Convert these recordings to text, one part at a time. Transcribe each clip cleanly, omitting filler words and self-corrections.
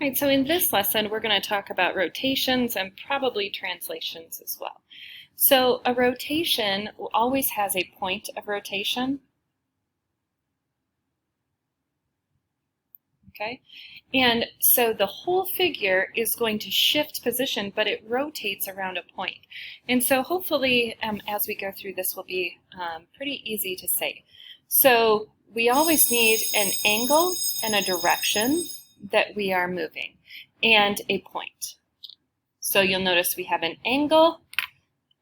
Right, so in this lesson, we're going to talk about rotations and probably translations as well. So a rotation always has a point of rotation. Okay, and so the whole figure is going to shift position, but it rotates around a point. And so hopefully, as we go through this, will be pretty easy to say. So we always need an angle and a direction that we are moving, and a point. So you'll notice we have an angle,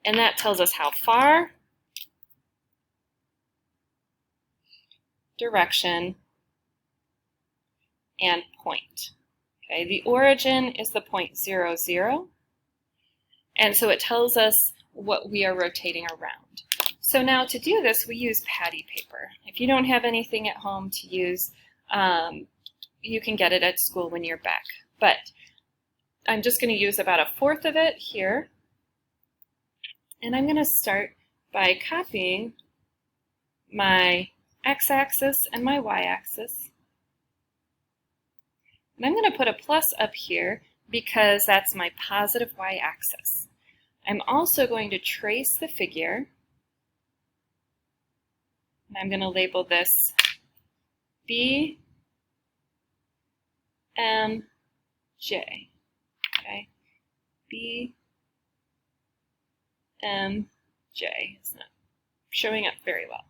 and that tells us how far, direction, and point. Okay, the origin is the point 0, 0, and so it tells us what we are rotating around. So now to do this, we use patty paper. If you don't have anything at home to use, you can get it at school when you're back. But I'm just going to use about 1/4 of it here, and I'm going to start by copying my x-axis and my y-axis. And I'm going to put a plus up here because that's my positive y-axis. I'm also going to trace the figure, and I'm going to label this B, M, J. Okay, B, M, J. It's not showing up very well.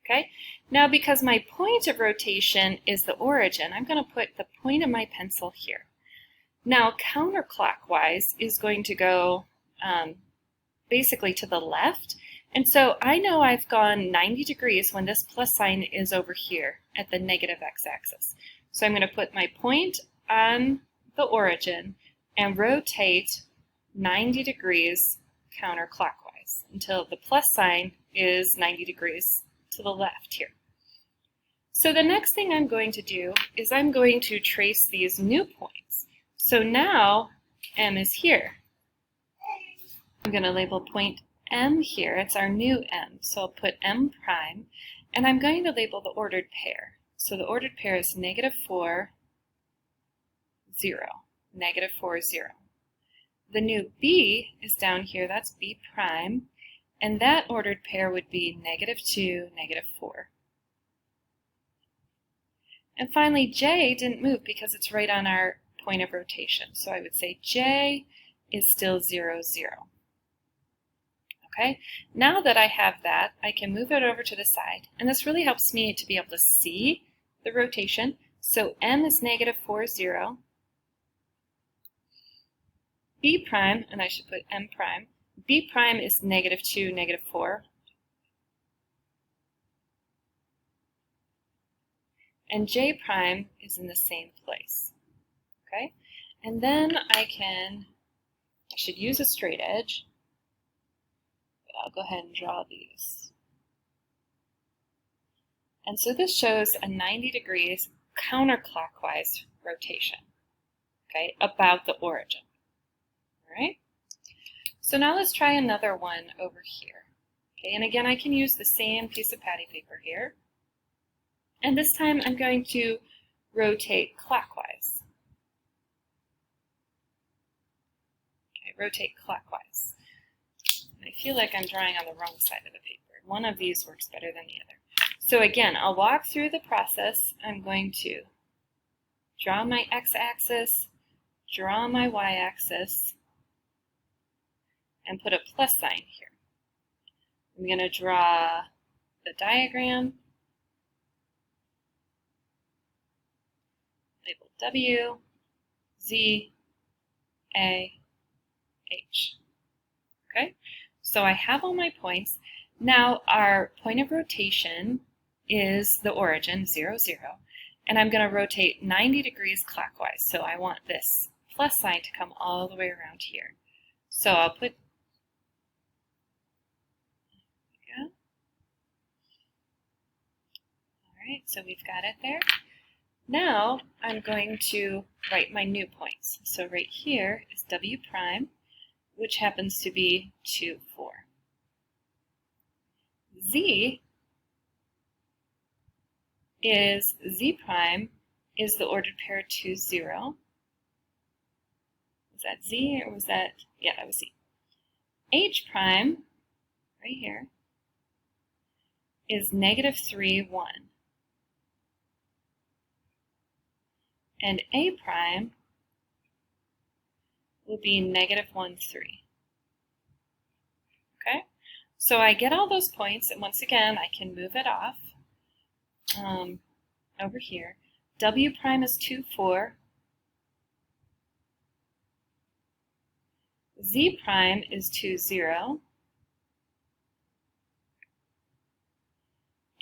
Okay, now because my point of rotation is the origin, I'm going to put the point of my pencil here. Now counterclockwise is going to go basically to the left, and so I know I've gone 90 degrees when this plus sign is over here at the negative x-axis. So I'm going to put my point on the origin and rotate 90 degrees counterclockwise until the plus sign is 90 degrees to the left here. So the next thing I'm going to do is I'm going to trace these new points. So now M is here. I'm going to label point M here. It's our new M. So I'll put M prime, and I'm going to label the ordered pair. So the ordered pair is -4, 0, -4, 0. The new B is down here. That's B prime. And that ordered pair would be -2, -4. And finally, J didn't move because it's right on our point of rotation. So I would say J is still 0, 0. Okay, now that I have that, I can move it over to the side. And this really helps me to be able to see the rotation. So M is -4, 0. B prime, and I should put M prime, B prime is -2, -4. And J prime is in the same place. Okay? And then I should use a straight edge, but I'll go ahead and draw these. And so this shows a 90 degrees counterclockwise rotation, okay, about the origin. All right? So now let's try another one over here. Okay, and again, I can use the same piece of patty paper here. And this time I'm going to rotate clockwise. Okay, rotate clockwise. I feel like I'm drawing on the wrong side of the paper. One of these works better than the other. So again, I'll walk through the process. I'm going to draw my x-axis, draw my y-axis, and put a plus sign here. I'm going to draw the diagram, label W, Z, A, H. Okay, so I have all my points. Now our point of rotation is the origin, 0, 0, and I'm going to rotate 90 degrees clockwise. So I want this plus sign to come all the way around here. So I'll put Alright, so we've got it there. Now I'm going to write my new points. So right here is W prime, which happens to be 2, 4. Z is Z prime is the ordered pair 2, 0. that Z or was that, yeah, that was Z. H prime, right here, is -3, 1. And A prime will be -1, 3. Okay? So I get all those points, and once again, I can move it off over here. W prime is 2, 4. Z prime is 2, 0.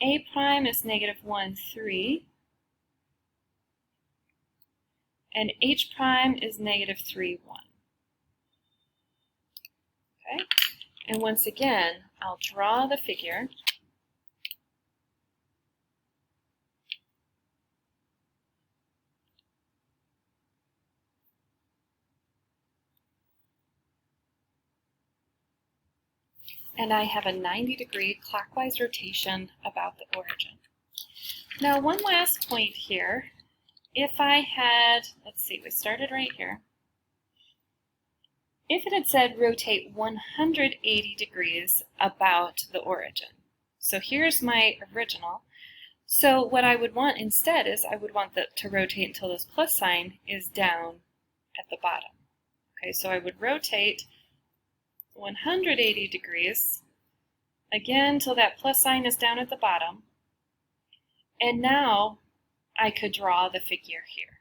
A prime is -1, 3. And H prime is -3, 1. Okay? And once again, I'll draw the figure. And I have a 90-degree clockwise rotation about the origin. Now, one last point here. If I had, let's see, we started right here. If it had said rotate 180 degrees about the origin. So here's my original. So what I would want instead is I would want to rotate until this plus sign is down at the bottom. Okay, so I would rotate 180 degrees, again, till that plus sign is down at the bottom. And now I could draw the figure here.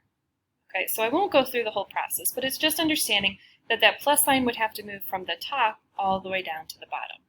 Okay, so I won't go through the whole process, but it's just understanding that that plus sign would have to move from the top all the way down to the bottom.